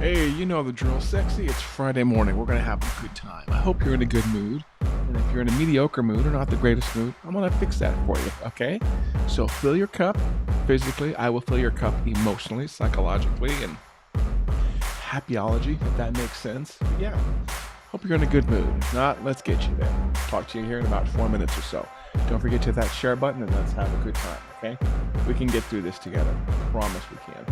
Hey, you know the drill, sexy. It's Friday morning. We're gonna have a good time. I hope you're in a good mood. And if you're in a mediocre mood or not the greatest mood, I'm gonna fix that for you, okay? So fill your cup physically. I will fill your cup emotionally, psychologically, and happyology, if that makes sense. But yeah, hope you're in a good mood. If not, let's get you there. Talk to you here in about 4 minutes or so. Don't forget to hit that share button and let's have a good time, okay? We can get through this together. Promise we can.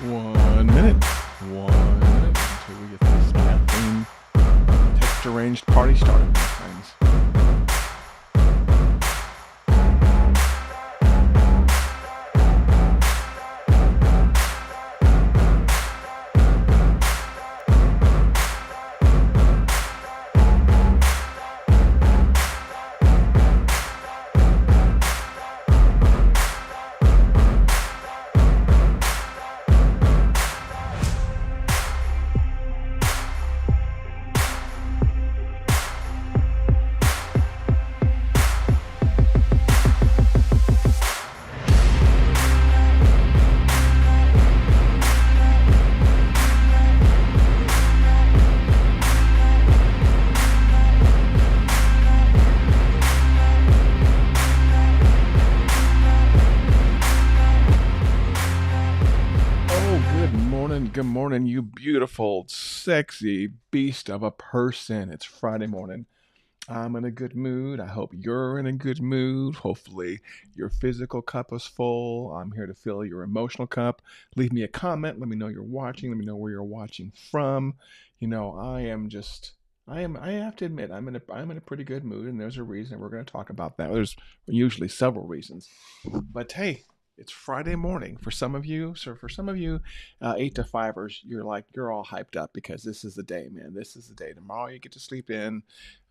One minute until we get this caffeine text arranged party started, my friends. Good morning, you beautiful, sexy beast of a person. It's Friday morning. I'm in a good mood. I hope you're in a good mood. Hopefully, your physical cup is full. I'm here to fill your emotional cup. Leave me a comment. Let me know you're watching. Let me know where you're watching from. I have to admit, I'm in a pretty good mood, and there's a reason. We're going to talk about that. There's usually several reasons. But hey, It's Friday morning for some of you. So for some of you, 8 to 5ers, you're all hyped up because this is the day, man. This is the day. Tomorrow you get to sleep in.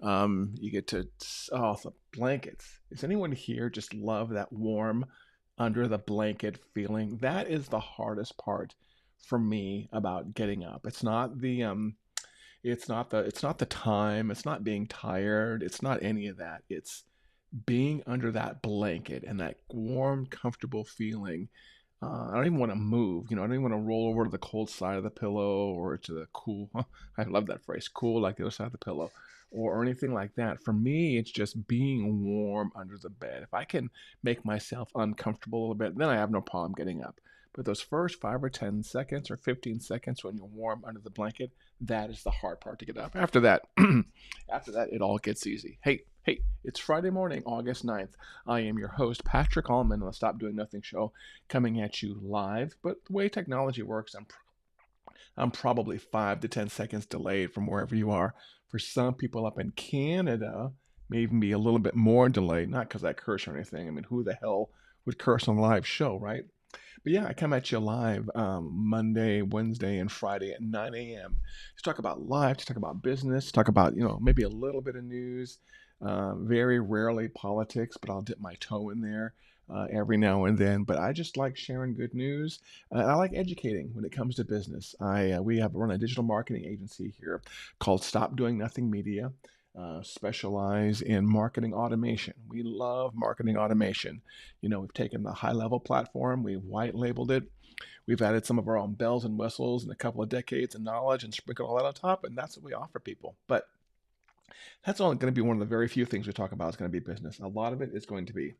You get to the blankets. Does anyone here just love that warm under the blanket feeling? That is the hardest part for me about getting up. It's not the time. It's not being tired. It's not any of that. It's being under that blanket and that warm, comfortable feeling. I don't even want to move. I don't even want to roll over to the cold side of the pillow or to the cool. I love that phrase, cool, like the other side of the pillow, or anything like that. For me, it's just being warm under the bed. If I can make myself uncomfortable a little bit, then I have no problem getting up. But those first 5 or 10 seconds or 15 seconds when you're warm under the blanket, that is the hard part to get up. After that, it all gets easy. Hey, it's Friday morning, August 9th. I am your host, Patrick Allman, on the Stop Doing Nothing show, coming at you live. But the way technology works, I'm probably 5 to 10 seconds delayed from wherever you are. For some people up in Canada, may even be a little bit more delayed. Not because I curse or anything. I mean, who the hell would curse on a live show, right? But yeah, I come at you live Monday, Wednesday, and Friday at 9 a.m. to talk about life, to talk about business, to talk about, maybe a little bit of news, very rarely politics, but I'll dip my toe in there every now and then. But I just like sharing good news. I like educating when it comes to business. We have run a digital marketing agency here called Stop Doing Nothing Media. Specialize in marketing automation. We love marketing automation. We've taken the high level platform, we've white labeled it, we've added some of our own bells and whistles and a couple of decades of knowledge and sprinkled all that on top, and that's what we offer people. But that's only going to be one of the very few things we talk about is going to be business. A lot of it is going to be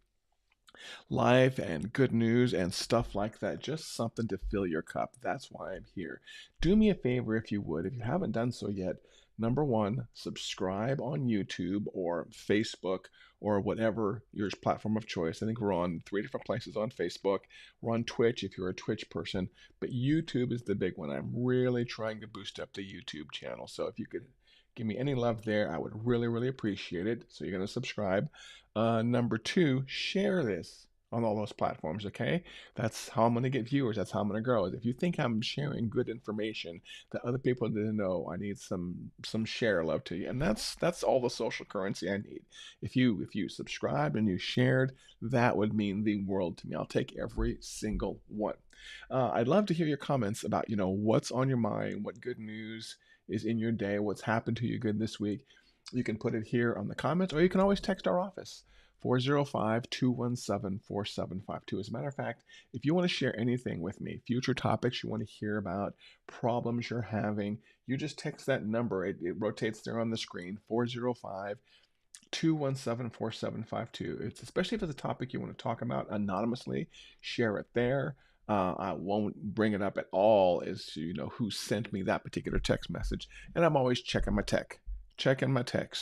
life and good news and stuff like that. Just something to fill your cup. That's why I'm here. Do me a favor if you would, if you haven't done so yet. Number one, subscribe on YouTube or Facebook or whatever your platform of choice. I think we're on 3 different places on Facebook. We're on Twitch if you're a Twitch person, but YouTube is the big one. I'm really trying to boost up the YouTube channel. So if you could give me any love there, I would really, really appreciate it. So you're going to subscribe. Number two, share this on all those platforms, okay? That's how I'm going to get viewers. That's how I'm going to grow. If you think I'm sharing good information that other people didn't know, I need some share love to you. And that's all the social currency I need. If you subscribed and you shared, that would mean the world to me. I'll take every single one. I'd love to hear your comments about, what's on your mind, what good news is in your day, what's happened to you good this week. You can put it here on the comments, or you can always text our office, 405-217-4752. As a matter of fact, if you want to share anything with me, future topics you want to hear about, problems you're having, you just text that number. It rotates there on the screen, 405-217-4752. It's especially if it's a topic you want to talk about anonymously, share it there. I won't bring it up at all as to who sent me that particular text message, and I'm always checking my text,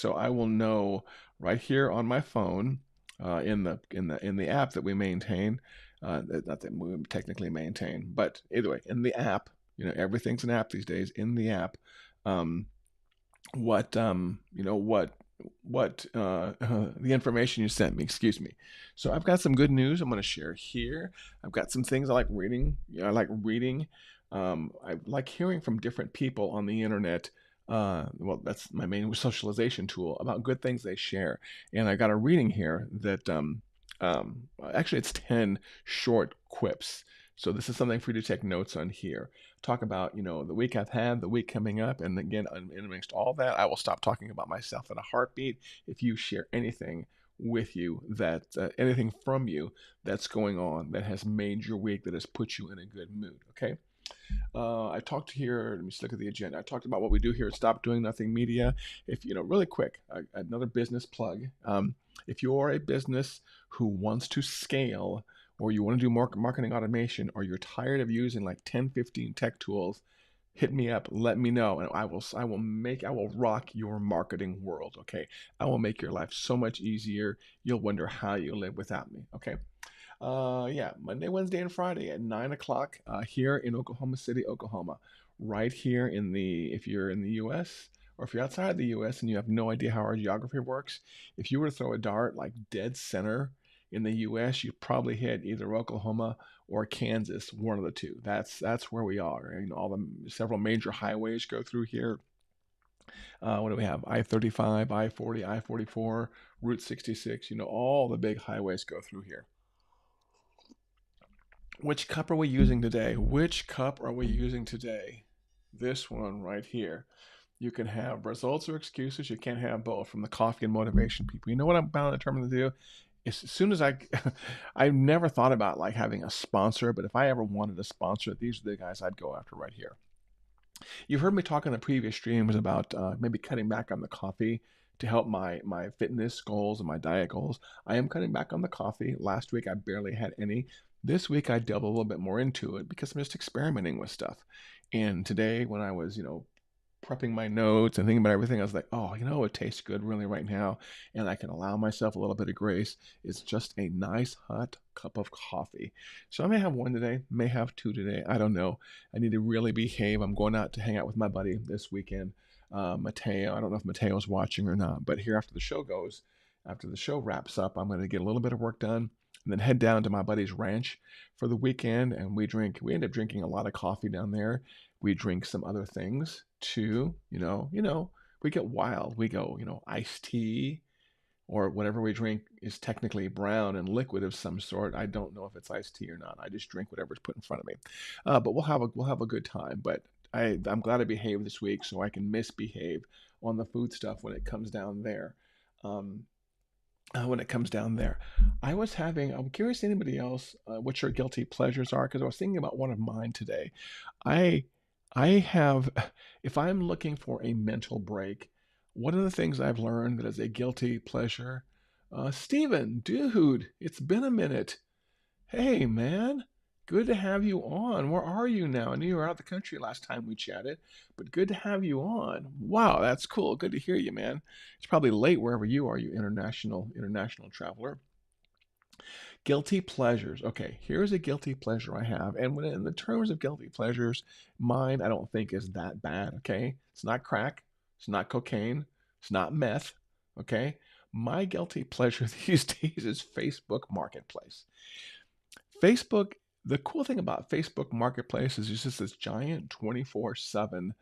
so I will know right here on my phone in the app that we maintain, not that we technically maintain, but either way, in the app, everything's an app these days. In the app, what the information you sent me, excuse me. So I've got some good news I'm going to share here. I've got some things I like reading. I like hearing from different people on the internet. Well, that's my main socialization tool, about good things they share. And I got a reading here that actually it's 10 short quips. So this is something for you to take notes on here. Talk about, the week I've had, the week coming up. And again, amongst all that, I will stop talking about myself in a heartbeat if you share anything with you, that anything from you that's going on that has made your week, that has put you in a good mood. Okay. I talked here, let me just look at the agenda. I talked about what we do here at Stop Doing Nothing Media. If, really quick, another business plug. If you're a business who wants to scale, or you want to do marketing automation, or you're tired of using like 10, 15 tech tools, hit me up, let me know, and I will rock your marketing world, okay? I will make your life so much easier. You'll wonder how you live without me, okay? Monday, Wednesday, and Friday at 9 o'clock here in Oklahoma City, Oklahoma. Right here if you're in the U.S., or if you're outside the U.S. and you have no idea how our geography works, if you were to throw a dart like dead center In the U.S., you probably hit either Oklahoma or Kansas, one of the two. That's where we are. And all the several major highways go through here. What do we have? I-35, I-40, I-44, Route 66. All the big highways go through here. Which cup are we using today? Which cup are we using today? This one right here. You can have results or excuses. You can't have both, from the coffee and motivation people. You know what I'm bound and determined to do? As soon as I've never thought about like having a sponsor, but if I ever wanted a sponsor, these are the guys I'd go after right here. You've heard me talk in the previous streams about maybe cutting back on the coffee to help my fitness goals and my diet goals. I am cutting back on the coffee. Last week I barely had any. This week I delved a little bit more into it because I'm just experimenting with stuff. And today when I was, prepping my notes and thinking about everything, I was like, oh, it tastes good really right now. And I can allow myself a little bit of grace. It's just a nice hot cup of coffee. So I may have one today, may have two today. I don't know. I need to really behave. I'm going out to hang out with my buddy this weekend, Mateo. I don't know if Mateo's watching or not, but here after the show wraps up, I'm going to get a little bit of work done and then head down to my buddy's ranch for the weekend. And we end up drinking a lot of coffee down there. We drink some other things too, we get wild. We go, iced tea or whatever we drink is technically brown and liquid of some sort. I don't know if it's iced tea or not. I just drink whatever's put in front of me. But we'll have a good time. But I'm glad I behaved this week so I can misbehave on the food stuff when it comes down there. I'm curious anybody else what your guilty pleasures are, because I was thinking about one of mine today. I have, if I'm looking for a mental break, one of the things I've learned that is a guilty pleasure, Steven, dude, it's been a minute. Hey, man, good to have you on. Where are you now? I knew you were out of the country last time we chatted, but good to have you on. Wow, that's cool. Good to hear you, man. It's probably late wherever you are, you international traveler. Guilty pleasures. Okay, here's a guilty pleasure I have. And when in the terms of guilty pleasures, mine I don't think is that bad, okay? It's not crack, it's not cocaine, it's not meth, okay? My guilty pleasure these days is Facebook Marketplace. The cool thing about Facebook Marketplace is it's just this giant 24/7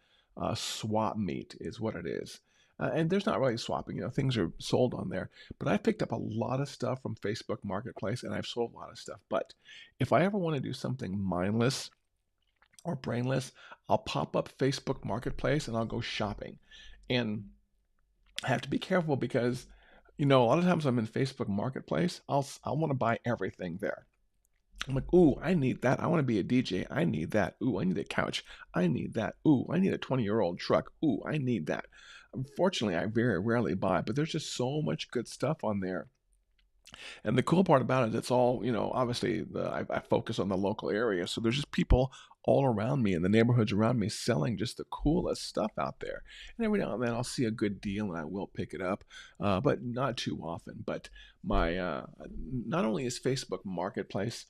swap meet is what it is. And there's not really swapping, things are sold on there. But I picked up a lot of stuff from Facebook Marketplace and I've sold a lot of stuff. But if I ever want to do something mindless or brainless, I'll pop up Facebook Marketplace and I'll go shopping. And I have to be careful because, a lot of times I'm in Facebook Marketplace, I want to buy everything there. I'm like, ooh, I need that. I want to be a DJ. I need that. Ooh, I need a couch. I need that. Ooh, I need a 20-year-old truck. Ooh, I need that. Unfortunately, I very rarely buy, but there's just so much good stuff on there. And the cool part about it, it's all, obviously I focus on the local area. So there's just people all around me in the neighborhoods around me selling just the coolest stuff out there. And every now and then I'll see a good deal and I will pick it up, but not too often. But not only is Facebook Marketplace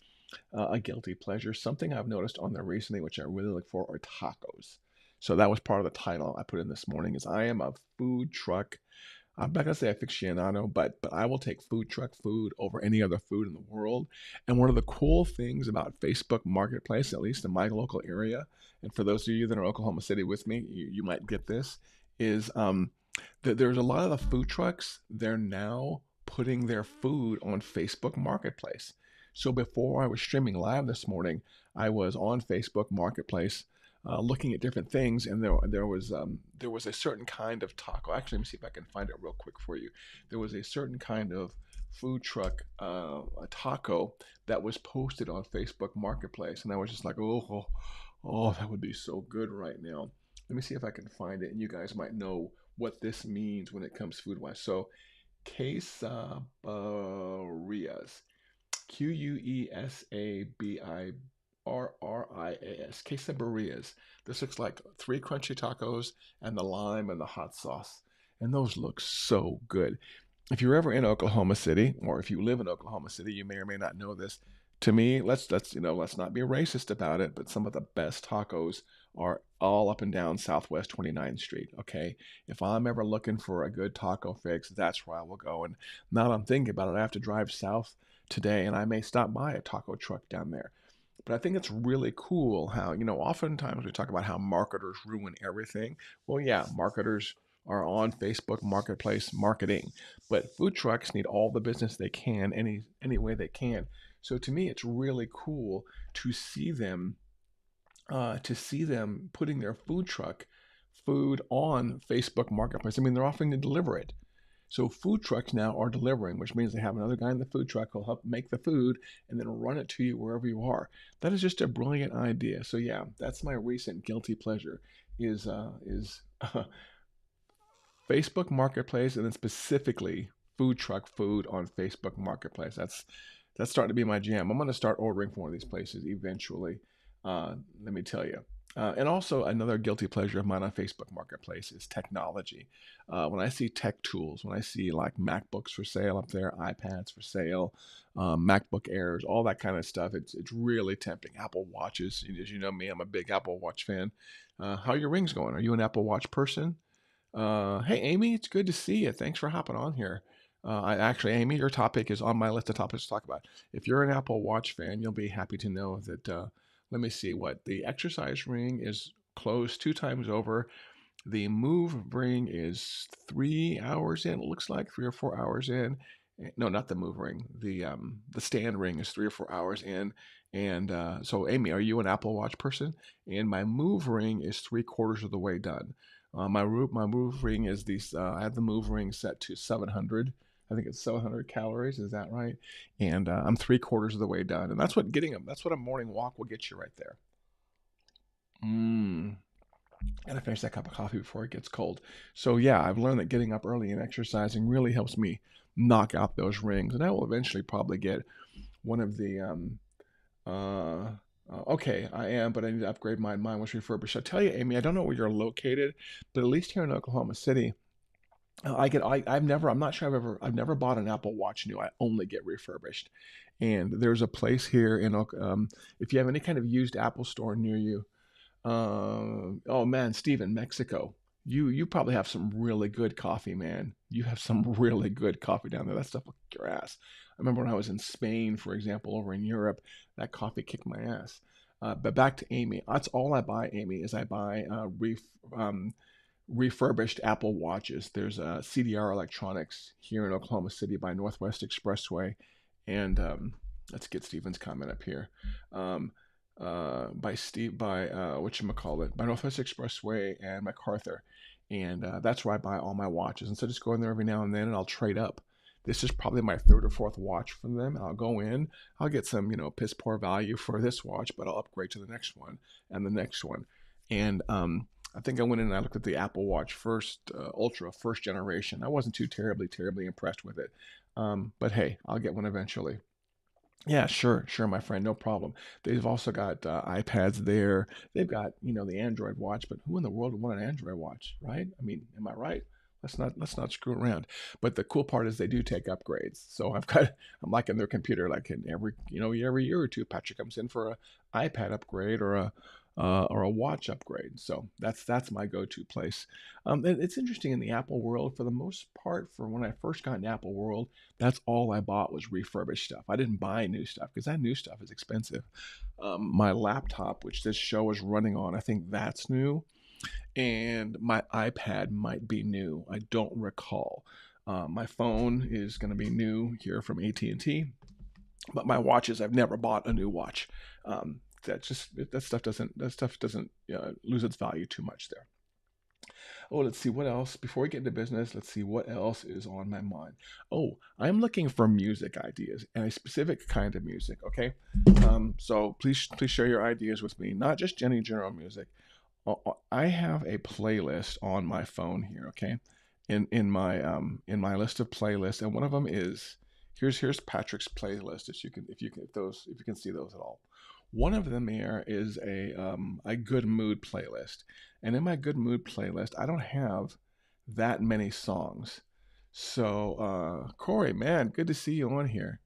a guilty pleasure, something I've noticed on there recently, which I really look for, are tacos. So that was part of the title I put in this morning, is I am a food truck. I'm not gonna say aficionado, but I will take food truck food over any other food in the world. And one of the cool things about Facebook Marketplace, at least in my local area, and for those of you that are in Oklahoma City with me, you might get this, is that there's a lot of the food trucks, they're now putting their food on Facebook Marketplace. So before I was streaming live this morning, I was on Facebook Marketplace looking at different things, and there was a certain kind of taco. Actually, let me see if I can find it real quick for you. There was a certain kind of food truck, a taco that was posted on Facebook Marketplace, and I was just like, oh, that would be so good right now. Let me see if I can find it, and you guys might know what this means when it comes food wise. So, quesadillas. Quesabirrias, quesadillas. This looks like 3 crunchy tacos and the lime and the hot sauce. And those look so good. If you're ever in Oklahoma City, or if you live in Oklahoma City, you may or may not know this. To me, let's not be racist about it, but some of the best tacos are all up and down Southwest 29th Street, okay? If I'm ever looking for a good taco fix, that's where I will go. And now that I'm thinking about it, I have to drive south today, and I may stop by a taco truck down there. But I think it's really cool how, oftentimes we talk about how marketers ruin everything. Well, yeah, marketers are on Facebook Marketplace marketing, but food trucks need all the business they can, any way they can. So to me, it's really cool to see them putting their food truck food on Facebook Marketplace. I mean, they're offering to deliver it. So food trucks now are delivering, which means they have another guy in the food truck who'll help make the food and then run it to you wherever you are. That is just a brilliant idea. So yeah, that's my recent guilty pleasure is Facebook Marketplace, and then specifically food truck food on Facebook Marketplace. That's starting to be my jam. I'm going to start ordering from one of these places eventually. Let me tell you. And also another guilty pleasure of mine on Facebook Marketplace is technology. When I see tech tools, when I see like MacBooks for sale up there, iPads for sale, MacBook Airs, all that kind of stuff, it's really tempting. Apple Watches, as you know me, I'm a big Apple Watch fan. How are your rings going? Are you an Apple Watch person? Hey, Amy, it's good to see you. Thanks for hopping on here. Amy, your topic is on my list of topics to talk about. If you're an Apple Watch fan, you'll be happy to know that. Let me see what the exercise ring is closed 2 times over. The move ring is 3 hours in. It looks like 3 or 4 hours in. No, not the move ring. The stand ring is 3 or 4 hours in. And so, Amy, are you an Apple Watch person? And my move ring is 3/4 of the way done. My move ring is these. I have the move ring set to 700. I think it's 700 calories. Is that right? And I'm 3/4 of the way done. And that's what getting them. That's what a morning walk will get you right there. Mmm. Gotta finish that cup of coffee before it gets cold. So yeah, I've learned that getting up early and exercising really helps me knock out those rings. And I will eventually probably get one of the okay, I am, but I need to upgrade mine. Mine was refurbished. I tell you, Amy, I don't know where you're located, but at least here in Oklahoma City, I've never bought an Apple Watch new. I only get refurbished. And there's a place here if you have any kind of used Apple store near you, oh man, Steven, Mexico. You probably have some really good coffee, man. You have some really good coffee down there. That stuff will kick your ass. I remember when I was in Spain, for example, over in Europe, that coffee kicked my ass. But back to Amy. That's all I buy, Amy, is I buy refurbished Apple Watches. There's CDR Electronics here in Oklahoma City by Northwest Expressway, and let's get Steven's comment up here. By Northwest Expressway and MacArthur, and that's where I buy all my watches. Instead of just going there every now and then, and I'll trade up. This is probably my 3rd or 4th watch from them. I'll go in, I'll get some, piss poor value for this watch, but I'll upgrade to the next one and the next one. And I think I went in and I looked at the Apple Watch first Ultra, first generation. I wasn't too terribly impressed with it. But hey, I'll get one eventually. Yeah, sure, my friend, no problem. They've also got iPads there. They've got, the Android watch, but who in the world would want an Android watch, right? I mean, am I right? Let's not screw around. But the cool part is they do take upgrades. So I'm like in their computer, like in every year or two, Patrick comes in for a iPad upgrade or a watch upgrade. So that's my go-to place. And it's interesting in the Apple world. For the most part, for when I first got in Apple world, that's all I bought was refurbished stuff. I didn't buy new stuff because that new stuff is expensive. My laptop, which this show is running on, I think that's new, and my iPad might be new. I don't recall. My phone is going to be new here from AT&T, but my watches, I've never bought a new watch. That stuff doesn't lose its value too much there. Oh, let's see what else. Before we get into business, let's see what else is on my mind. Oh, I'm looking for music ideas and a specific kind of music. Okay, so please share your ideas with me. Not just any general music. I have a playlist on my phone here. Okay, in my list of playlists, and one of them is here's Patrick's playlist. If you can see those at all. One of them here is a good mood playlist. And in my good mood playlist, I don't have that many songs. So, Corey, man, good to see you on here.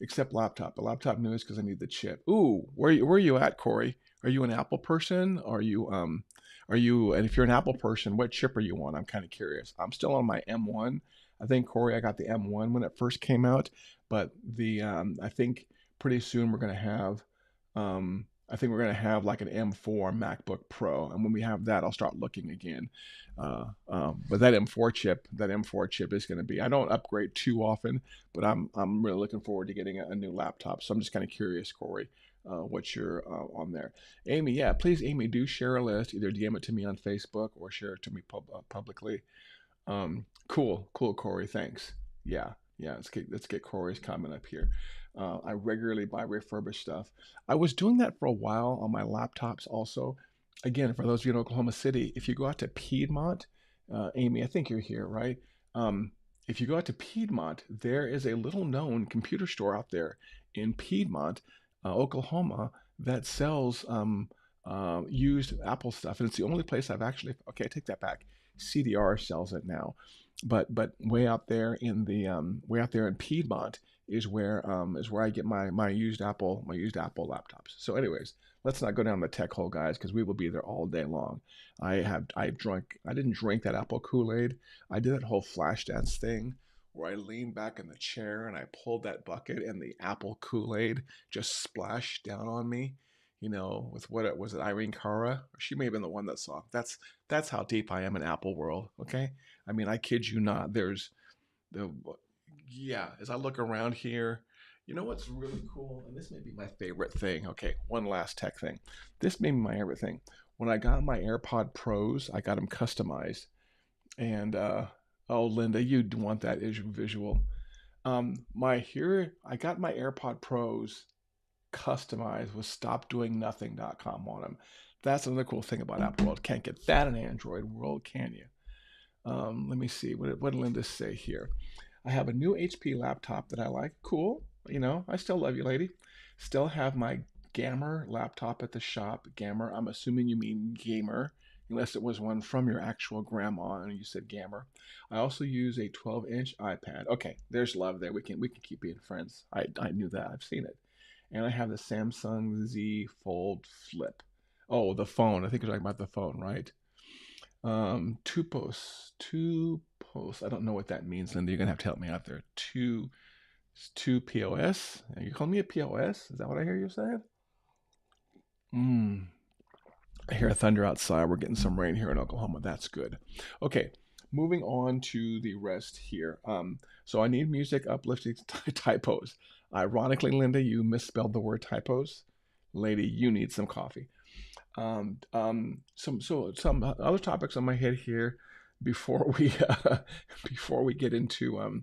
Except laptop. The laptop news because I need the chip. Ooh, where are you at, Corey? Are you an Apple person? And if you're an Apple person, what chip are you on? I'm kind of curious. I'm still on my M1. I think, Corey, I got the M1 when it first came out. but the I think pretty soon we're going to have I think we're going to have like an M4 MacBook Pro, and when we have that, I'll start looking again. But that M4 chip is going to be. I don't upgrade too often, but I'm really looking forward to getting a new laptop. So I'm just kind of curious, Corey, what you're on there. Amy, yeah, please, Amy, do share a list. Either DM it to me on Facebook or share it to me publicly. Cool, Corey. Thanks. Yeah, yeah. Let's get Corey's comment up here. I regularly buy refurbished stuff. I was doing that for a while on my laptops also. Again, for those of you in Oklahoma City, if you go out to Piedmont, Amy, I think you're here, right? Um, if you go out to Piedmont, there is a little known computer store out there in Piedmont, Oklahoma, that sells used Apple stuff, and it's the only place I've actually. Okay, I take that back. CDR sells it now, but way out there in Piedmont is where I get my used Apple laptops. So, anyways, let's not go down the tech hole, guys, because we will be there all day long. I didn't drink that Apple Kool-Aid. I did that whole flash dance thing where I leaned back in the chair and I pulled that bucket and the Apple Kool-Aid just splashed down on me. With what it was, it Irene Cara? She may have been the one that saw. That's how deep I am in Apple world. Okay, I mean, I kid you not. There's the Yeah. As I look around here, you know what's really cool, and this may be my favorite thing. Okay, one last tech thing. This may be my favorite thing. When I got my AirPod Pros, I got them customized, and oh, Linda, you'd want that visual. I got my AirPod Pros customized with stopdoingnothing.com on them. That's another cool thing about Apple World. Can't get that in Android World, can you? Let me see. What did Linda say here? I have a new HP laptop that I like. Cool. I still love you, lady. Still have my Gamer laptop at the shop. Gamer, I'm assuming you mean gamer, unless it was one from your actual grandma and you said gamer. I also use a 12-inch iPad. Okay, there's love there. We can keep being friends. I knew that. I've seen it. And I have the Samsung Z Fold Flip. Oh, the phone. I think you're talking about the phone, right? Two posts. I don't know what that means, Linda. You're gonna have to help me out there. Two POS. Are you calling me a POS? Is that what I hear you saying? Mm. I hear thunder outside. We're getting some rain here in Oklahoma. That's good. Okay, moving on to the rest here. So I need music uplifting typos. Ironically, Linda, you misspelled the word typos. Lady, you need some coffee. Some other topics on my head here before we before we get into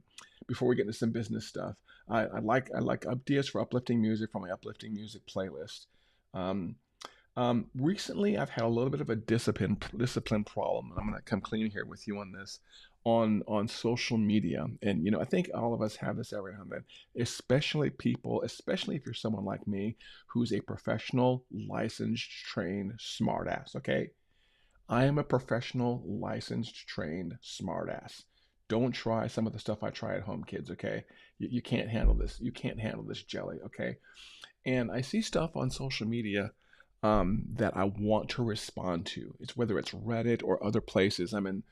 some business stuff. I like ideas for uplifting music from my uplifting music playlist. Um, Recently, I've had a little bit of a discipline problem, and I'm going to come clean here with you on this on social media. And I think all of us have this every now and then, especially if you're someone like me who's a professional, licensed, trained smartass. Okay, I am a professional, licensed, trained smartass. Don't try some of the stuff I try at home, kids. Okay, you can't handle this. You can't handle this jelly. Okay, and I see stuff on social media that I want to respond to. It's whether it's Reddit or other places. I'm in,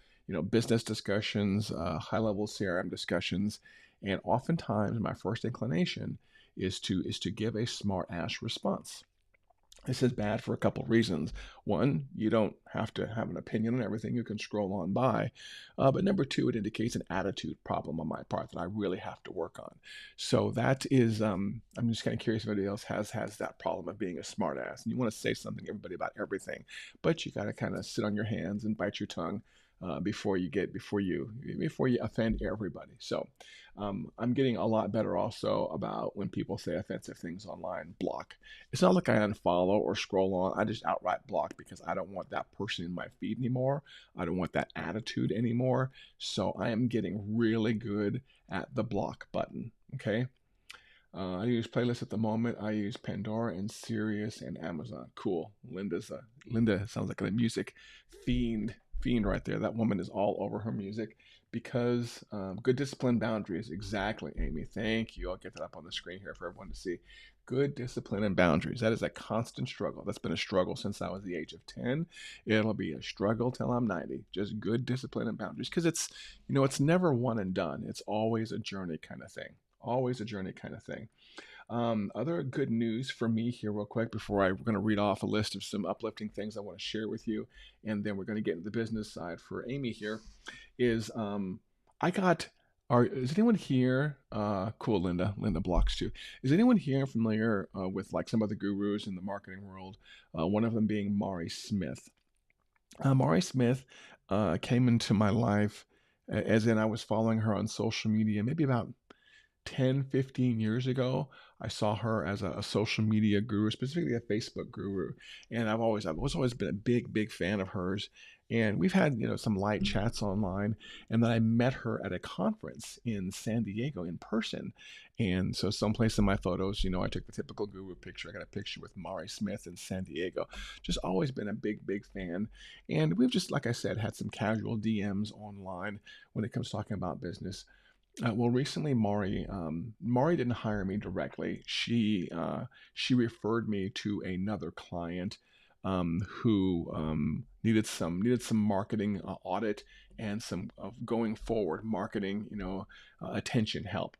business discussions, high-level CRM discussions, and oftentimes my first inclination is to give a smart ass response. This is bad for a couple of reasons. One, you don't have to have an opinion on everything. You can scroll on by. But number two, it indicates an attitude problem on my part that I really have to work on. So that is, I'm just kind of curious if anybody else has that problem of being a smartass. And you want to say something to everybody about everything, but you got to kind of sit on your hands and bite your tongue before you offend everybody. So I'm getting a lot better also about when people say offensive things online. Block. It's not like I unfollow or scroll on. I just outright block because I don't want that person in my feed anymore. I don't want that attitude anymore. So I am getting really good at the block button. Okay. I use playlists at the moment. I use Pandora and Sirius and Amazon. Cool. Linda sounds like a music fiend right there. That woman is all over her music because good discipline boundaries. Exactly, Amy. Thank you. I'll get that up on the screen here for everyone to see. Good discipline and boundaries. That is a constant struggle. That's been a struggle since I was the age of 10. It'll be a struggle till I'm 90. Just good discipline and boundaries because it's never one and done. It's always a journey kind of thing. always a journey kind of thing. Other good news for me here, real quick, before we're going to read off a list of some uplifting things I want to share with you, and then we're going to get into the business side for Amy here. Is I got. Is anyone here? Cool, Linda. Linda blocks too. Is anyone here familiar with like some of the gurus in the marketing world? One of them being Mari Smith. Mari Smith came into my life as in I was following her on social media maybe about 10, 15 years ago. I saw her as a social media guru, specifically a Facebook guru. And I've always been a big fan of hers. And we've had, some light chats online. And then I met her at a conference in San Diego in person. And so someplace in my photos, I took the typical guru picture. I got a picture with Mari Smith in San Diego. Just always been a big fan. And we've just, like I said, had some casual DMs online when it comes to talking about business. Well, recently, Mari didn't hire me directly. She referred me to another client who needed some marketing audit and some going forward marketing, attention help.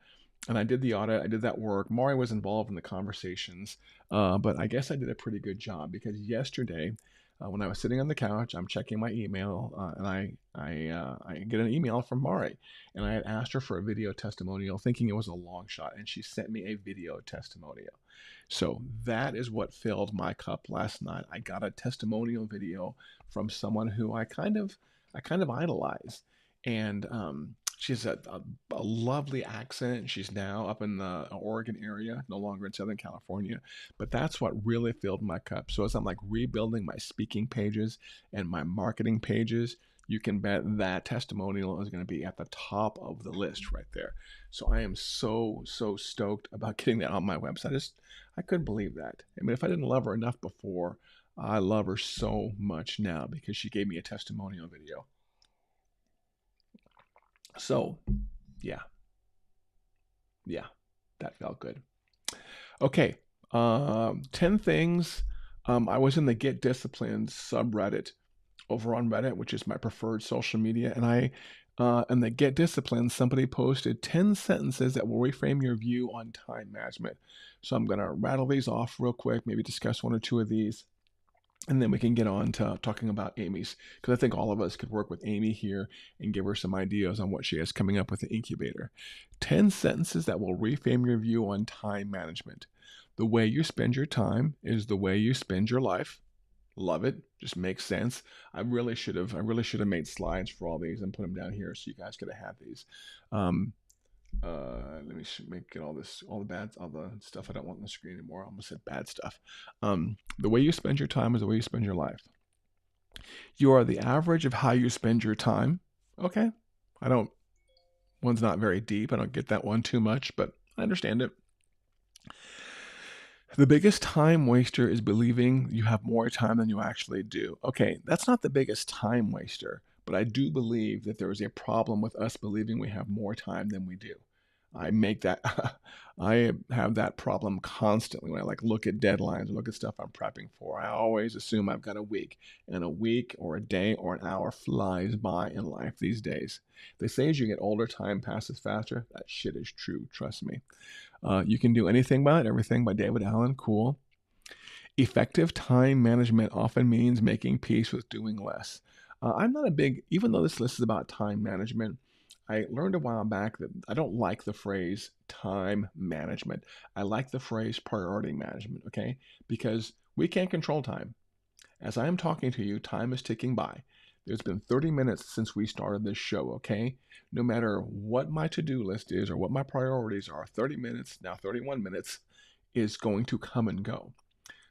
And I did the audit. I did that work. Mari was involved in the conversations, but I guess I did a pretty good job because yesterday, when I was sitting on the couch, I'm checking my email, and I get an email from Mari, and I had asked her for a video testimonial, thinking it was a long shot, and she sent me a video testimonial. So that is what filled my cup last night. I got a testimonial video from someone who I kind of idolize, and she has a lovely accent. She's now up in the Oregon area, no longer in Southern California. But that's what really filled my cup. So as I'm like rebuilding my speaking pages and my marketing pages, you can bet that testimonial is going to be at the top of the list right there. So I am so stoked about getting that on my website. I couldn't believe that. I mean, if I didn't love her enough before, I love her so much now because she gave me a testimonial video. So, yeah, that felt good. Okay, 10 things. I was in the Get Disciplined subreddit over on Reddit, which is my preferred social media, and in the Get Disciplined, somebody posted 10 sentences that will reframe your view on time management. So I'm going to rattle these off real quick, maybe discuss one or two of these. And then we can get on to talking about Amy's, because I think all of us could work with Amy here and give her some ideas on what she has coming up with the incubator. 10 sentences that will reframe your view on time management. The way you spend your time is the way you spend your life. Love it. Just makes sense. I really should have made slides for all these and put them down here so you guys could have had these. Let me get all the stuff I don't want on the screen anymore. I almost said bad stuff. The way you spend your time is the way you spend your life. You are the average of how you spend your time. Okay. One's not very deep. I don't get that one too much, but I understand it. The biggest time waster is believing you have more time than you actually do. Okay, that's not the biggest time waster, but I do believe that there is a problem with us believing we have more time than we do. I have that problem constantly when I look at deadlines, look at stuff I'm prepping for. I always assume I've got a week, and a week or a day or an hour flies by in life these days. They say as you get older, time passes faster. That shit is true, trust me. You Can Do Anything About Everything by David Allen, cool. Effective time management often means making peace with doing less. I'm not even though this list is about time management, I learned a while back that I don't like the phrase time management. I like the phrase priority management, okay? Because we can't control time. As I am talking to you, time is ticking by. There's been 30 minutes since we started this show, okay? No matter what my to-do list is or what my priorities are, 30 minutes, now 31 minutes, is going to come and go.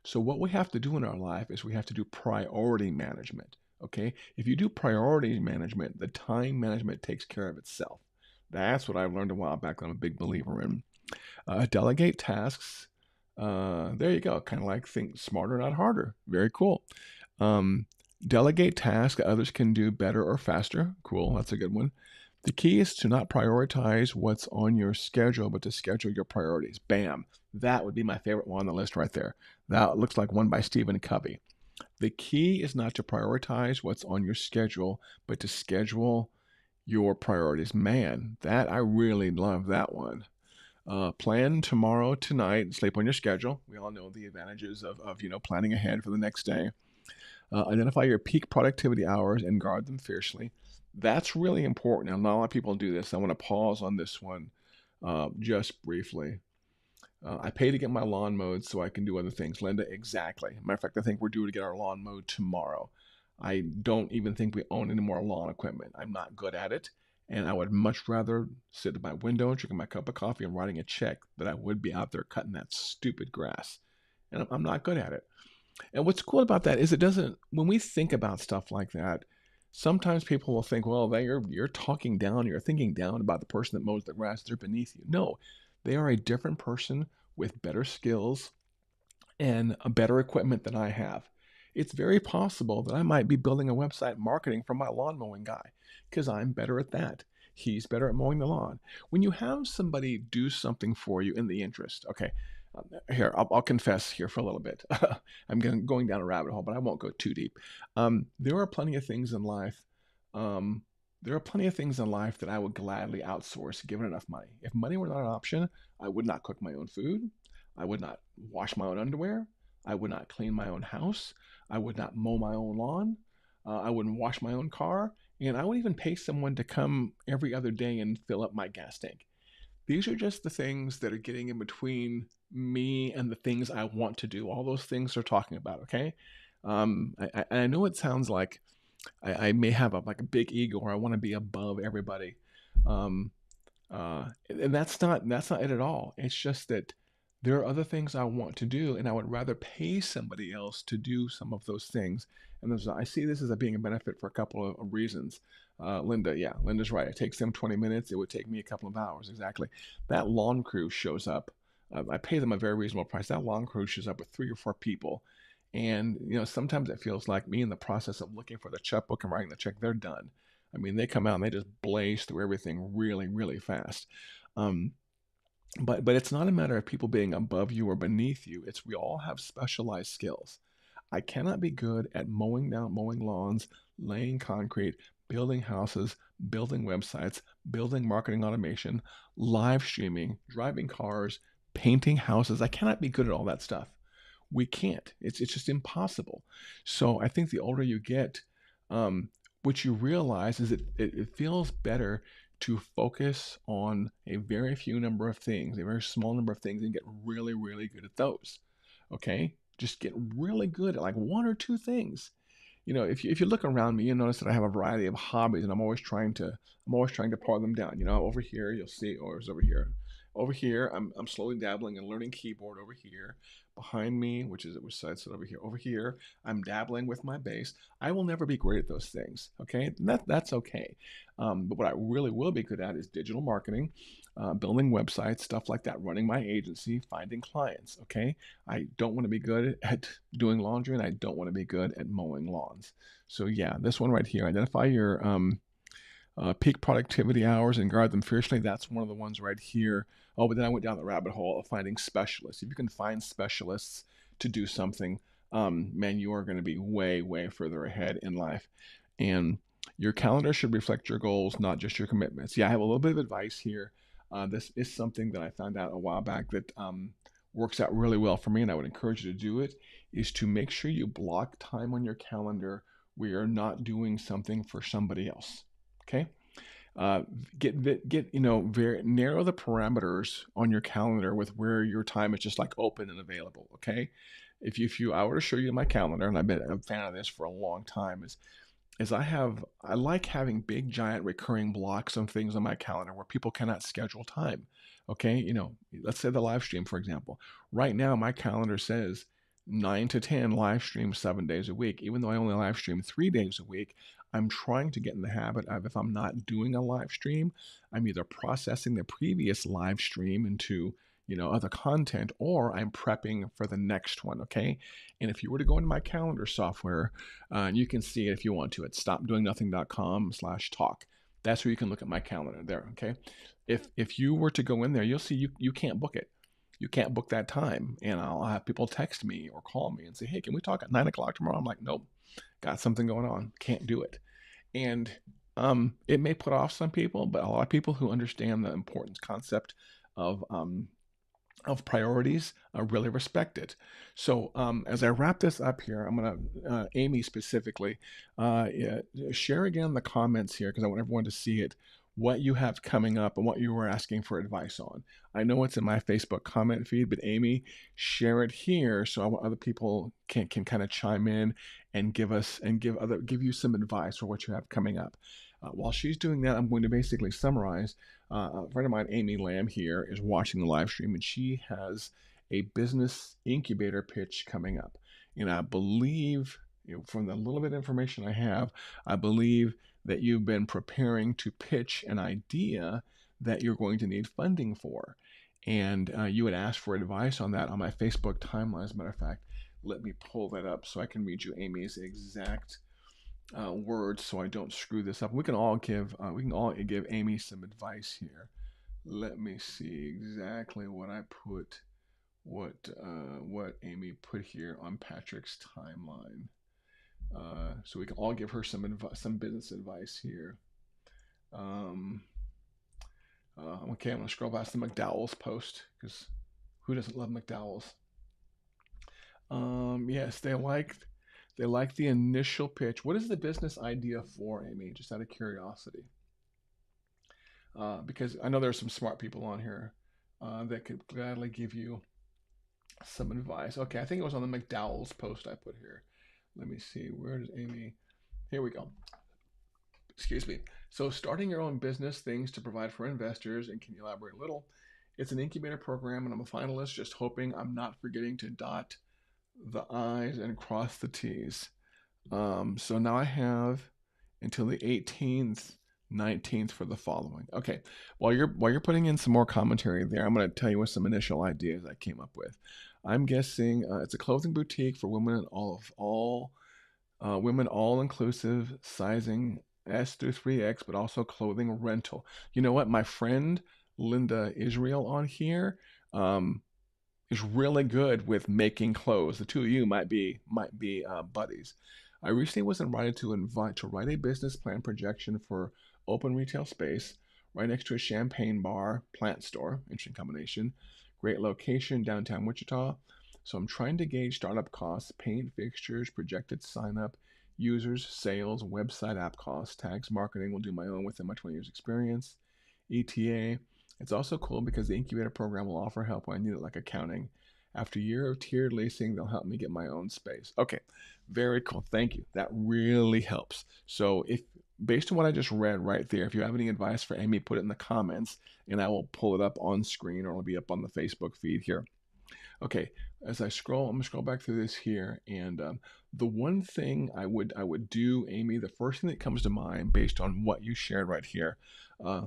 So what we have to do in our life is we have to do priority management. Okay, if you do priority management, the time management takes care of itself. That's what I learned a while back that I'm a big believer in. Delegate tasks. There you go. Kind of like think smarter, not harder. Very cool. Delegate tasks that others can do better or faster. Cool. That's a good one. The key is to not prioritize what's on your schedule, but to schedule your priorities. Bam. That would be my favorite one on the list right there. That looks like one by Stephen Covey. The key is not to prioritize what's on your schedule, but to schedule your priorities. Man, I really love that one. Plan tomorrow, tonight, sleep on your schedule. We all know the advantages of planning ahead for the next day. Identify your peak productivity hours and guard them fiercely. That's really important. And not a lot of people do this. I want to pause on this one just briefly. I pay to get my lawn mowed so I can do other things. Linda, exactly. Matter of fact, I think we're due to get our lawn mowed tomorrow. I don't even think we own any more lawn equipment. I'm not good at it. And I would much rather sit at my window, drinking my cup of coffee, and writing a check than I would be out there cutting that stupid grass. And I'm not good at it. And what's cool about that is it doesn't, when we think about stuff like that, sometimes people will think, well, you're talking down, you're thinking down about the person that mows the grass, they're beneath you. No, they are a different person with better skills and a better equipment than I have. It's very possible that I might be building a website marketing for my lawn mowing guy because I'm better at that. He's better at mowing the lawn. When you have somebody do something for you in the interest, okay, here, I'll confess here for a little bit. I'm going down a rabbit hole, but I won't go too deep. There are plenty of things in life. There are plenty of things in life that I would gladly outsource given enough money. If money were not an option, I would not cook my own food. I would not wash my own underwear. I would not clean my own house. I would not mow my own lawn. I wouldn't wash my own car. And I would even pay someone to come every other day and fill up my gas tank. These are just the things that are getting in between me and the things I want to do. All those things they're talking about, okay? I know it sounds like I may have like a big ego or I want to be above everybody. Um, and that's not it at all. It's just that there are other things I want to do, and I would rather pay somebody else to do some of those things. And I see this as being a benefit for a couple of reasons. Linda, yeah, Linda's right. It takes them 20 minutes. It would take me a couple of hours. Exactly. That lawn crew shows up. I pay them a very reasonable price. That lawn crew shows up with 3 or 4 people. And, sometimes it feels like me in the process of looking for the checkbook and writing the check, they're done. I mean, they come out and they just blaze through everything really, really fast. But it's not a matter of people being above you or beneath you. It's we all have specialized skills. I cannot be good at mowing lawns, laying concrete, building houses, building websites, building marketing automation, live streaming, driving cars, painting houses. I cannot be good at all that stuff. We can't. It's just impossible. So I think the older you get, what you realize is it feels better to focus on a very few number of things, a very small number of things, and get really, really good at those. Okay? Just get really good at like 1 or 2 things. If you look around me, you notice that I have a variety of hobbies, and I'm always trying to par them down. Over here, you'll see, or it's over here. Over here, I'm slowly dabbling and learning keyboard over here. Behind me, which side? So over here. Over here, I'm dabbling with my bass. I will never be great at those things. Okay, that's okay. But what I really will be good at is digital marketing, building websites, stuff like that, running my agency, finding clients. Okay, I don't want to be good at doing laundry, and I don't want to be good at mowing lawns. So yeah, this one right here. Identify your peak productivity hours and guard them fiercely. That's one of the ones right here. Oh, but then I went down the rabbit hole of finding specialists. If you can find specialists to do something, man, you are going to be way, way further ahead in life. And your calendar should reflect your goals, not just your commitments. Yeah, I have a little bit of advice here. This is something that I found out a while back that works out really well for me, and I would encourage you to do it, is to make sure you block time on your calendar where you're not doing something for somebody else. Okay? Very narrow the parameters on your calendar with where your time is just like open and available. Okay, I were to show you my calendar, and I've been a fan of this for a long time, is I like having big giant recurring blocks of things on my calendar where people cannot schedule time. Okay, let's say the live stream, for example. Right now, my calendar says 9 to 10 live streams 7 days a week. Even though I only live stream 3 days a week, I'm trying to get in the habit of, if I'm not doing a live stream, I'm either processing the previous live stream into, other content, or I'm prepping for the next one. Okay. And if you were to go into my calendar software, and you can see it if you want to, it's stopdoingnothing.com/talk. That's where you can look at my calendar there. Okay. If you were to go in there, you'll see you can't book it. You can't book that time. And I'll have people text me or call me and say, hey, can we talk at 9 o'clock tomorrow? I'm like, nope, got something going on. Can't do it. And it may put off some people, but a lot of people who understand the importance concept of priorities, really respect it. So as I wrap this up here, I'm going to, Amy specifically, yeah, share again in the comments here because I want everyone to see it, what you have coming up and what you were asking for advice on. I know it's in my Facebook comment feed, but Amy, share it here so other people can kind of chime in and give you some advice for what you have coming up. While she's doing that, I'm going to basically summarize. A friend of mine, Amy Lamb, here is watching the live stream, and she has a business incubator pitch coming up. And I believe, from the little bit of information I have, I believe that you've been preparing to pitch an idea that you're going to need funding for. And you had asked for advice on that on my Facebook timeline. As a matter of fact, let me pull that up so I can read you Amy's exact words so I don't screw this up. We can all give Amy some advice here. Let me see exactly what I put, what Amy put here on Patrick's timeline. So we can all give her some business advice here. Okay, I'm gonna scroll past the McDowell's post because who doesn't love McDowell's? Yes, they liked the initial pitch. What is the business idea for, Amy? Just out of curiosity. Because I know there's some smart people on here that could gladly give you some advice. Okay, I think it was on the McDowell's post I put here. Let me see. Where is Amy? Here we go. Excuse me. So starting your own business, things to provide for investors, and can you elaborate a little? It's an incubator program, and I'm a finalist, just hoping I'm not forgetting to dot the I's and cross the T's. So now I have until the 18th, 19th for the following. Okay, while you're putting in some more commentary there, I'm going to tell you what some initial ideas I came up with. I'm guessing it's a clothing boutique for women, women all inclusive, sizing S through 3X, but also clothing rental. You know what? My friend Linda Israel on here is really good with making clothes. The two of you might be buddies. I recently was invited to write a business plan projection for open retail space right next to a champagne bar, plant store. Interesting combination. Great location, downtown Wichita. So I'm trying to gauge startup costs, paint, fixtures, projected sign up, users, sales, website app costs, tags, marketing. Will do my own within my 20 years experience. ETA. It's also cool because the incubator program will offer help when I need it, like accounting. After a year of tiered leasing, they'll help me get my own space. Okay, very cool. Thank you. That really helps. So if based on what I just read right there, if you have any advice for Amy, put it in the comments and I will pull it up on screen or it'll be up on the Facebook feed here. Okay, as I scroll, I'm gonna scroll back through this here, and the one thing I would do, Amy, the first thing that comes to mind based on what you shared right here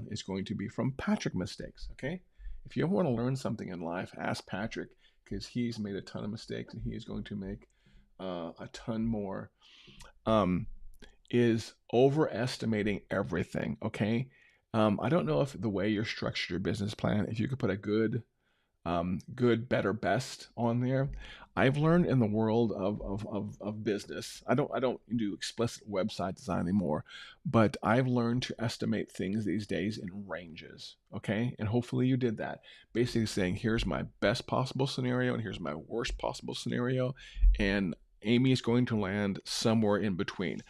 is going to be from Patrick mistakes. Okay, if you ever want to learn something in life, ask Patrick because he's made a ton of mistakes and he is going to make a ton more. Is overestimating everything. Okay, I don't know if the way you're structured your business plan, if you could put a good, better, best on there. I've learned in the world of business, I don't do explicit website design anymore, but I've learned to estimate things these days in ranges. Okay, and hopefully you did that. Basically saying, here's my best possible scenario and here's my worst possible scenario, and Amy is going to land somewhere in between.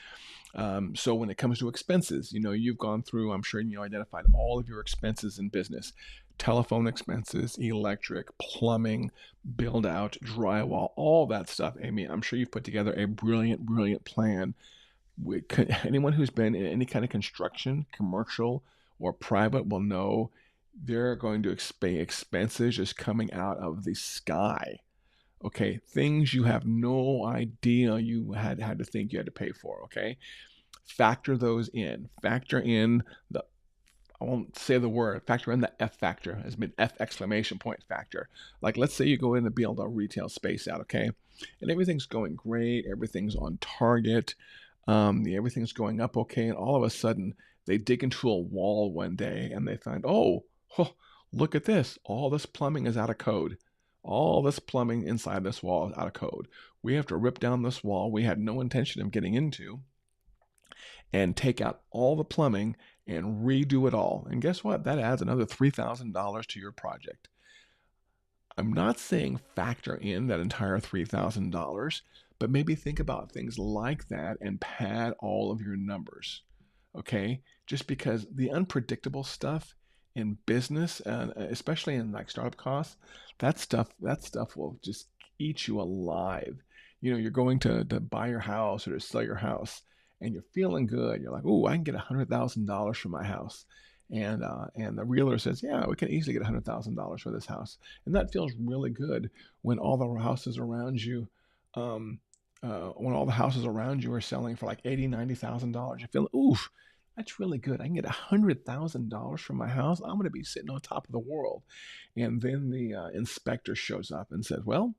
So when it comes to expenses, you've gone through, I'm sure you identified all of your expenses in business: telephone expenses, electric, plumbing, build out, drywall, all that stuff. Amy, I'm sure you've put together a brilliant plan. Anyone who's been in any kind of construction, commercial or private, will know they're going to expect expenses just coming out of the sky. Okay, things you have no idea you had to think you had to pay for. Okay, factor those in. Factor in the, I won't say the word, factor in the F factor, has been F exclamation point factor. Like, let's say you go in to build a retail space out, okay, and everything's going great, everything's on target, everything's going up okay, and all of a sudden they dig into a wall one day and they find, oh, look at this, all this plumbing is out of code. All this plumbing inside this wall is out of code. We have to rip down this wall we had no intention of getting into and take out all the plumbing and redo it all. And guess what? That adds another $3,000 to your project. I'm not saying factor in that entire $3,000, but maybe think about things like that and pad all of your numbers. Okay? Just because the unpredictable stuff in business, and especially in like startup costs, that stuff will just eat you alive. You're going to buy your house or to sell your house, and you're feeling good. You're like, "Ooh, I can get $100,000 for my house," and the realtor says, "Yeah, we can easily get $100,000 for this house," and that feels really good when all the houses around you, um, are selling for like $80,000, $90,000. You feel, oof, that's really good. I can get $100,000 from my house. I'm going to be sitting on top of the world. And then the inspector shows up and says, "Well,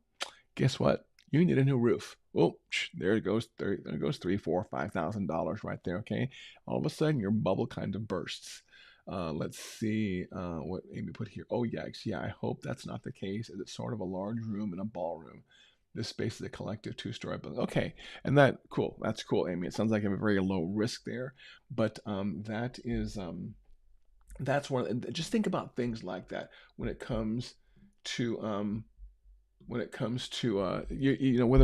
guess what? You need a new roof." Oh, there it goes. There it goes. 3, 4, $5,000 right there. Okay. All of a sudden, your bubble kind of bursts. Let's see what Amy put here. Oh, yikes. Yeah, I hope that's not the case. It's sort of a large room and a ballroom. This space is a collective two-story building. Okay, and that's cool, Amy. It sounds like you have a very low risk there, but that's one. Just think about things like that when it comes to whether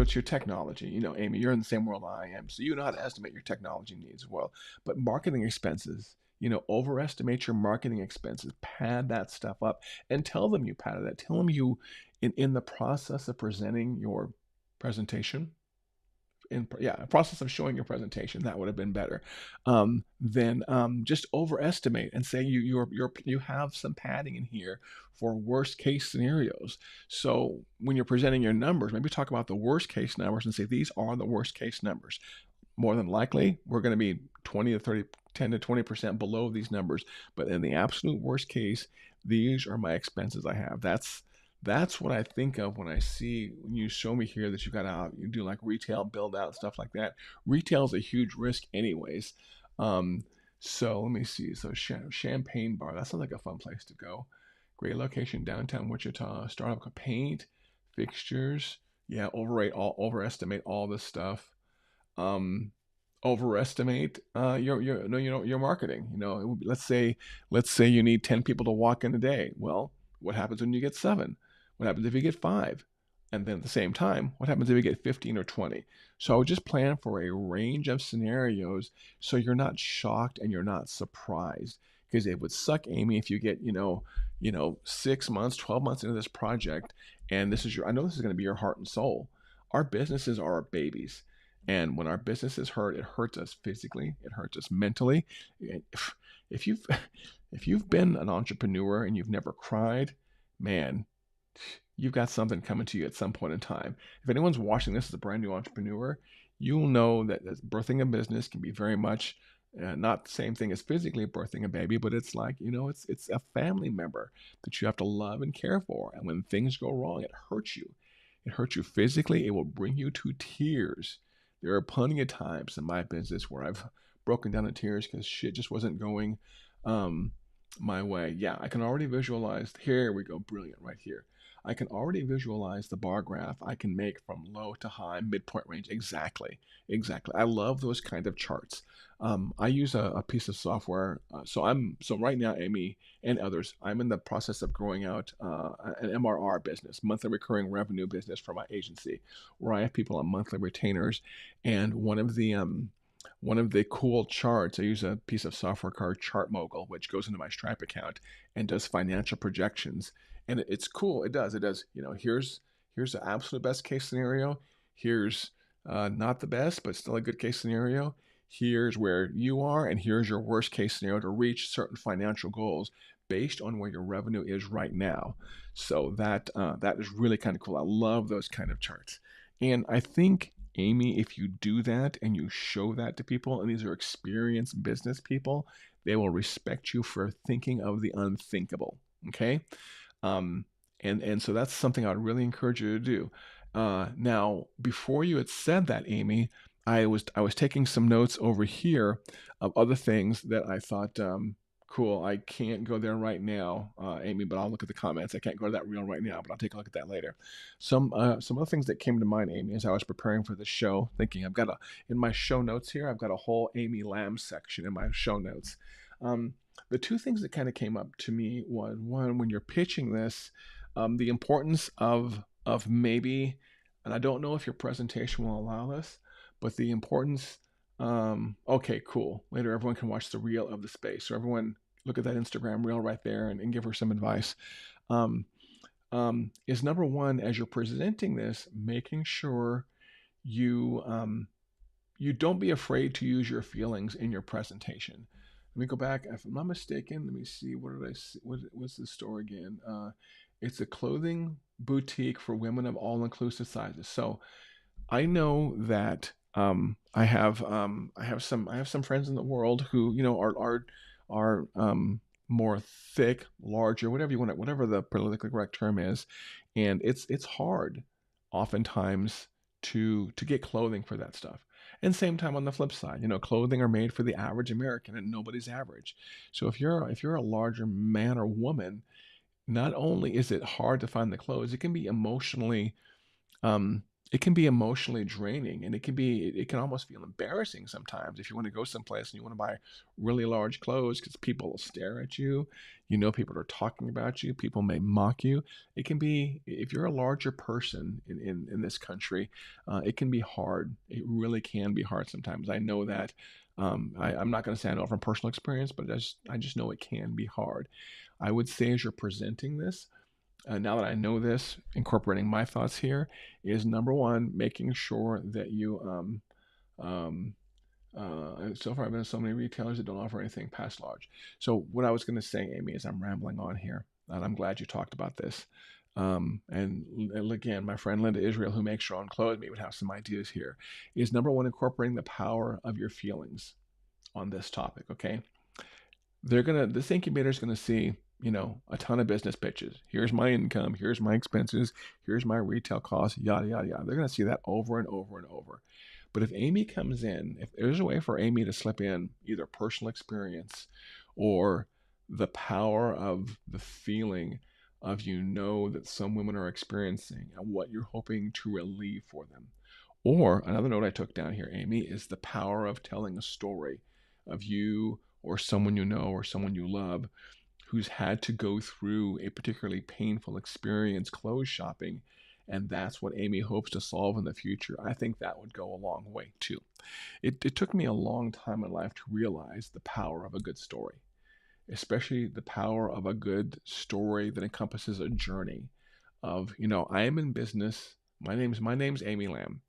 it's your technology. Amy, you're in the same world I am, so you know how to estimate your technology needs well. But marketing expenses, overestimate your marketing expenses, pad that stuff up, and tell them you padded that. Tell them you, in the process of presenting your presentation, process of showing your presentation, that would have been better. Then just overestimate and say you have some padding in here for worst case scenarios. So when you're presenting your numbers, maybe talk about the worst case numbers and say these are the worst case numbers. More than likely, we're going to be 20 to 30, 10 to 20% below these numbers. But in the absolute worst case, these are my expenses I have. That's what I think of when you show me here that you do like retail build out, stuff like that. Retail is a huge risk anyways. So let me see. So Champagne Bar, that sounds like a fun place to go. Great location, downtown Wichita. Startup paint, fixtures. Yeah, overestimate all this stuff. Um, Overestimate your marketing. Let's say you need 10 people to walk in a day. Well, what happens when you get 7? What happens if you get 5? And then at the same time, what happens if you get 15 or 20? So I would just plan for a range of scenarios so you're not shocked and you're not surprised. Because it would suck, Amy, if you get, 6 months, 12 months into this project, and I know this is going to be your heart and soul. Our businesses are our babies. And when our business is hurt, it hurts us physically, it hurts us mentally. If you've if you've been an entrepreneur and you've never cried, man, you've got something coming to you at some point in time. If anyone's watching this as a brand new entrepreneur, you'll know that birthing a business can be very much not the same thing as physically birthing a baby, but it's like, it's a family member that you have to love and care for. And when things go wrong, it hurts you. It hurts you physically. It will bring you to tears. There are plenty of times in my business where I've broken down in tears because shit just wasn't going my way. Yeah, I can already visualize. Here we go. Brilliant right here. I can already visualize the bar graph I can make from low to high, midpoint range. Exactly. I love those kind of charts. I use a piece of software. So right now, Amy and others, I'm in the process of growing out an MRR business, monthly recurring revenue business for my agency, where I have people on monthly retainers. And one of the cool charts, I use a piece of software called ChartMogul, which goes into my Stripe account and does financial projections. And it's cool. It does. Here's the absolute best case scenario. Here's not the best, but still a good case scenario. Here's where you are, and here's your worst case scenario to reach certain financial goals based on where your revenue is right now. So that is really kind of cool. I love those kind of charts. And I think, Amy, if you do that and you show that to people, and these are experienced business people, they will respect you for thinking of the unthinkable. Okay. And so that's something I'd really encourage you to do. Now, before you had said that, Amy, I was taking some notes over here of other things that I thought, cool. I can't go there right now, Amy, but I'll look at the comments. I can't go to that reel right now, but I'll take a look at that later. Some other things that came to mind, Amy, as I was preparing for the show, thinking in my show notes here, I've got a whole Amy Lamb section in my show notes. The two things that kind of came up to me was one, when you're pitching this, the importance of maybe, and I don't know if your presentation will allow this, but the importance. Okay, cool. Later, everyone can watch the reel of the space. So everyone look at that Instagram reel right there and give her some advice. Um, is number one, as you're presenting this, making sure you you don't be afraid to use your feelings in your presentation. Let me go back. If I'm not mistaken, let me see. What did I see? What's the store again? It's a clothing boutique for women of all inclusive sizes. So I know that I have some friends in the world who are more thick, larger, whatever you want, whatever the politically correct term is, and it's hard, oftentimes, to get clothing for that stuff. And same time on the flip side, clothing are made for the average American, and nobody's average. So if you're a larger man or woman, not only is it hard to find the clothes, um, it can be emotionally draining, and it can almost feel embarrassing sometimes if you want to go someplace and you want to buy really large clothes because people will stare at you. People are talking about you. People may mock you. It can be, if you're a larger person in this country, it can be hard. It really can be hard sometimes. I know that. I'm not going to say I know from personal experience, but I just know it can be hard. I would say, as you're presenting this, now that I know this, incorporating my thoughts here is number one, making sure that you, so far I've been to so many retailers that don't offer anything past large. So what I was going to say, Amy, is I'm rambling on here, and I'm glad you talked about this. And again, my friend Linda Israel, who makes her own clothes, maybe would have some ideas here, is number one, incorporating the power of your feelings on this topic, okay? This incubator is gonna see, a ton of business pitches. Here's my income, here's my expenses, here's my retail costs, yada yada yada. They're gonna see that over and over and over. But if Amy comes in, if there's a way for Amy to slip in either personal experience or the power of the feeling of, that some women are experiencing and what you're hoping to relieve for them. Or another note I took down here, Amy, is the power of telling a story of you or someone you know or someone you love who's had to go through a particularly painful experience clothes shopping, and that's what Amy hopes to solve in the future. I think that would go a long way too. It took me a long time in life to realize the power of a good story, especially the power of a good story that encompasses a journey of, I am in business. My name's Amy Lamb.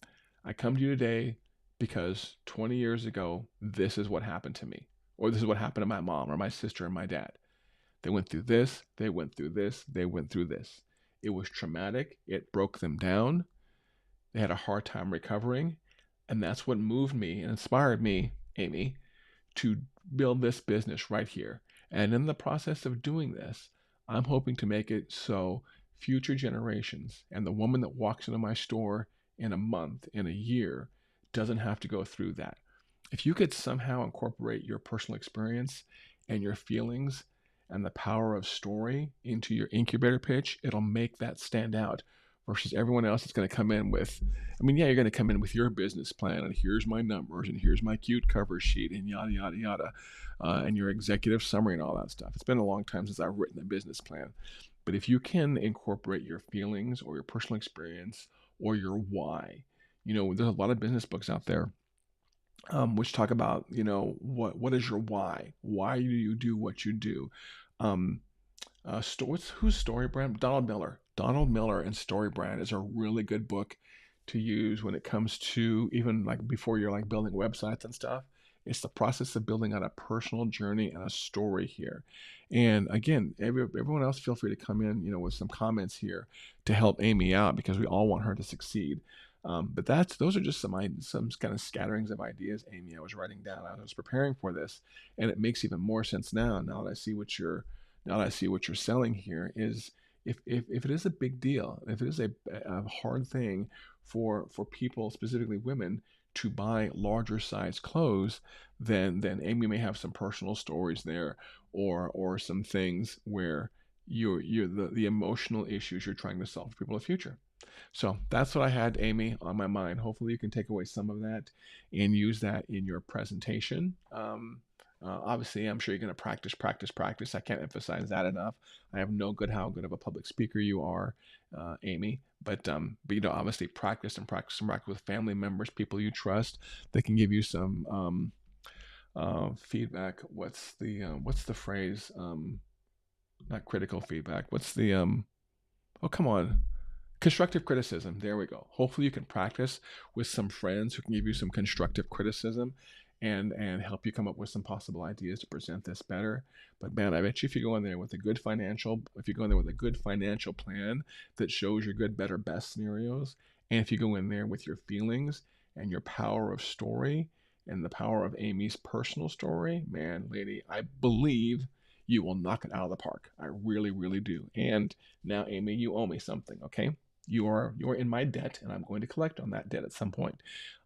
I come to you today because 20 years ago, this is what happened to me, or this is what happened to my mom or my sister and my dad. They went through this, they went through this, they went through this. It was traumatic. It broke them down. They had a hard time recovering. And that's what moved me and inspired me, Amy, to build this business right here. And in the process of doing this, I'm hoping to make it so future generations and the woman that walks into my store in a month, in a year, doesn't have to go through that. If you could somehow incorporate your personal experience and your feelings and the power of story into your incubator pitch, it'll make that stand out versus everyone else that's going to come in with, yeah, you're going to come in with your business plan and here's my numbers and here's my cute cover sheet and yada, yada, yada, and your executive summary and all that stuff. It's been a long time since I've written a business plan. But if you can incorporate your feelings or your personal experience or your why, there's a lot of business books out there which talk about, what is your why? Why do you do what you do? Um, who's StoryBrand? Donald Miller. Donald Miller and StoryBrand is a really good book to use when it comes to even like before you're like building websites and stuff. It's the process of building out a personal journey and a story here. And again, everyone else feel free to come in, with some comments here to help Amy out because we all want her to succeed. But those are just some kind of scatterings of ideas, Amy, I was writing down. I was preparing for this, and it makes even more sense now that I see what you're selling here is if it is a big deal, if it is a hard thing for people, specifically women, to buy larger size clothes, then Amy may have some personal stories there, or some things where you're the emotional issues you're trying to solve for people in the future. So that's what I had, Amy, on my mind. Hopefully you can take away some of that and use that in your presentation. Obviously, I'm sure you're going to practice, practice, practice. I can't emphasize that enough. I have no good how good of a public speaker you are, Amy. But obviously practice and practice and practice with family members, people you trust. That can give you some feedback. What's the phrase? Not critical feedback. What's the Oh, come on. Constructive criticism. There we go. Hopefully, you can practice with some friends who can give you some constructive criticism and help you come up with some possible ideas to present this better. But man, I bet you if you go in there with a good financial, if you go in there with a good financial plan that shows your good, better, best scenarios, and if you go in there with your feelings and your power of story and the power of Amy's personal story, man, lady, I believe you will knock it out of the park. I really, really do. And now, Amy, you owe me something, okay? You're in my debt, and I'm going to collect on that debt at some point.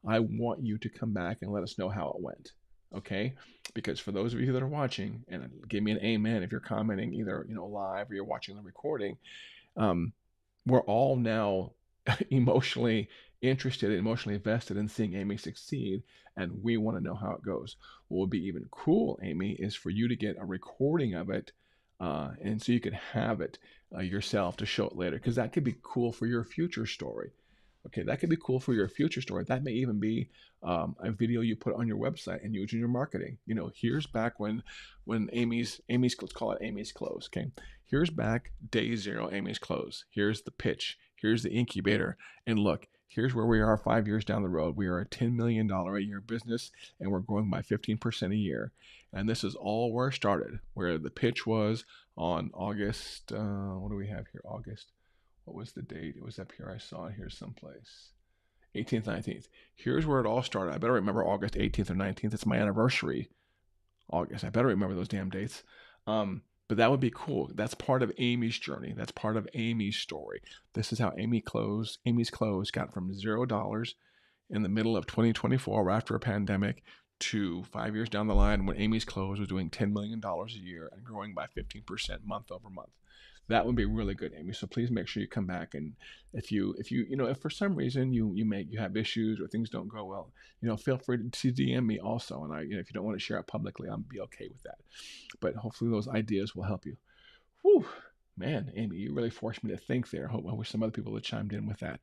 I want you to come back and let us know how it went, okay? Because for those of you that are watching, and give me an amen if you're commenting either live or you're watching the recording, um, we're all now emotionally interested, emotionally invested in seeing Amy succeed, and we want to know how it goes. What would be even cool, Amy, is for you to get a recording of it, and so you could have it yourself to show it later, because that could be cool for your future story. Okay, that could be cool for your future story. That may even be a video you put on your website and use in your marketing. Here's back when Amy's let's call it Amy's close. Okay, here's back day zero, Amy's close. Here's the pitch. Here's the incubator. And look, here's where we are 5 years down the road. We are a $10 million a year business, and we're growing by 15% a year. And this is all where it started, where the pitch was on August. What do we have here? August. What was the date? It was up here. I saw it here someplace. 18th, 19th. Here's where it all started. I better remember August 18th or 19th. It's my anniversary. August. I better remember those damn dates. But that would be cool. That's part of Amy's journey. That's part of Amy's story. This is how Amy's clothes got from $0 in the middle of 2024 after a pandemic to 5 years down the line when Amy's clothes was doing $10 million a year and growing by 15% month over month. That would be really good, Amy. So please make sure you come back. And if for some reason you have issues or things don't go well, feel free to DM me also. And if you don't want to share it publicly, I'll be okay with that. But hopefully those ideas will help you. Whew, man, Amy, you really forced me to think there. I wish some other people had chimed in with that.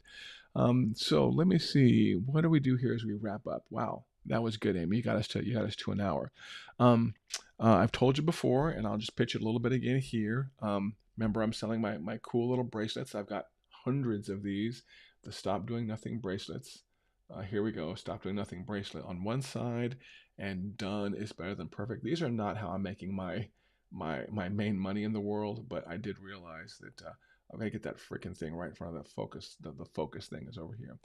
So let me see. What do we do here as we wrap up? Wow, that was good, Amy. You got us to an hour. I've told you before, and I'll just pitch it a little bit again here. Remember, I'm selling my cool little bracelets. I've got hundreds of these. The Stop Doing Nothing bracelets. Here we go. Stop Doing Nothing bracelet on one side, and done is better than perfect. These are not how I'm making my main money in the world, but I did realize that I'm gonna get that freaking thing right in front of the focus. The focus thing is over here.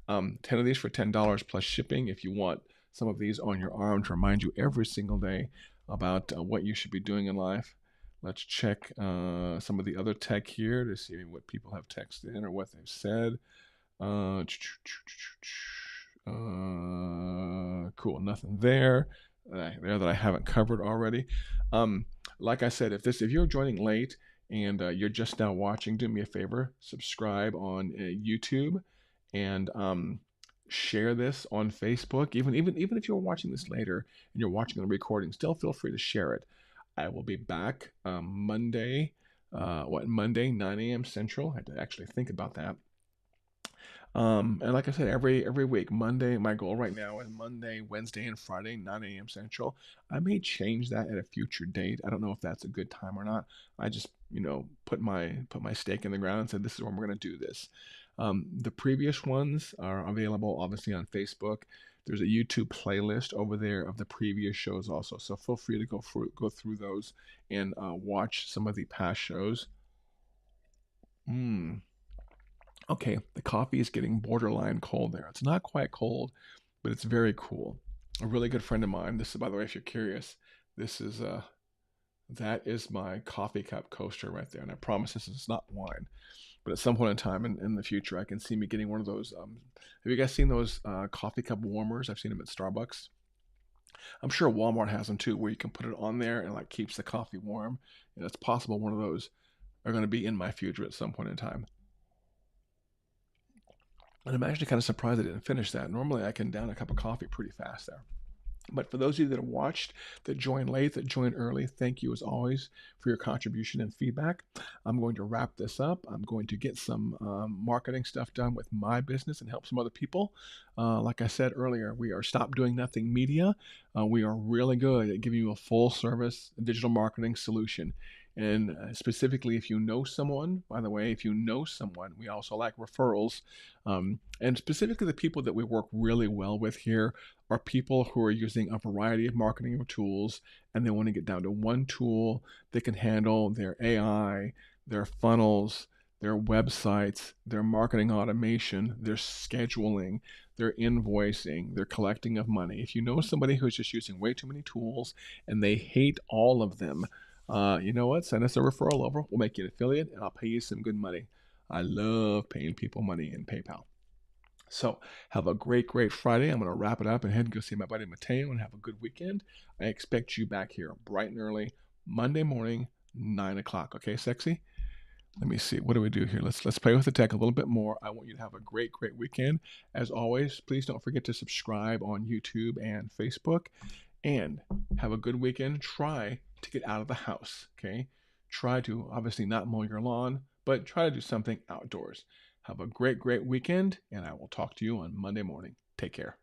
10 of these for $10 plus shipping. If you want some of these on your arm to remind you every single day about what you should be doing in life. Let's check some of the other tech here to see what people have texted in or what they've said. Cool, nothing there that I haven't covered already. Like I said, if you're joining late and you're just now watching, do me a favor, subscribe on YouTube and share this on Facebook. Even if you're watching this later and you're watching the recording, still feel free to share it. I will be back Monday, Monday, 9 a.m. Central. I had to actually think about that. And like I said, every week, Monday, my goal right now is Monday, Wednesday, and Friday, 9 a.m. Central. I may change that at a future date. I don't know if that's a good time or not. I just, put my stake in the ground and said, this is when we're going to do this. The previous ones are available, obviously, on Facebook. There's a YouTube playlist over there of the previous shows also. So feel free to go through those and watch some of the past shows. Okay, the coffee is getting borderline cold there. It's not quite cold, but it's very cool. A really good friend of mine, this is, by the way, if you're curious, that is my coffee cup coaster right there. And I promise this is not wine. But at some point in time in the future, I can see me getting one of those. Have you guys seen those coffee cup warmers? I've seen them at Starbucks. I'm sure Walmart has them too, where you can put it on there and like keeps the coffee warm. And it's possible one of those are going to be in my future at some point in time. And I'm actually kind of surprised I didn't finish that. Normally I can down a cup of coffee pretty fast there. But for those of you that have watched, that joined late, that joined early, thank you as always for your contribution and feedback. I'm going to wrap this up. I'm going to get some marketing stuff done with my business and help some other people. Like I said earlier, we are Stop Doing Nothing Media. We are really good at giving you a full service digital marketing solution. And specifically, if you know someone, by the way, if you know someone, we also like referrals. And specifically, the people that we work really well with here are people who are using a variety of marketing tools, and they want to get down to one tool that can handle their AI, their funnels, their websites, their marketing automation, their scheduling, their invoicing, their collecting of money. If you know somebody who's just using way too many tools and they hate all of them, you know what? Send us a referral over. We'll make you an affiliate, and I'll pay you some good money. I love paying people money in PayPal. So have a great, great Friday. I'm going to wrap it up and head and go see my buddy Mateo and have a good weekend. I expect you back here bright and early Monday morning, 9 o'clock. Okay, sexy? Let me see. What do we do here? Let's play with the tech a little bit more. I want you to have a great, great weekend. As always, please don't forget to subscribe on YouTube and Facebook. And have a good weekend. Try to get out of the house, okay? Try to obviously not mow your lawn, but try to do something outdoors. Have a great, great weekend, and I will talk to you on Monday morning. Take care.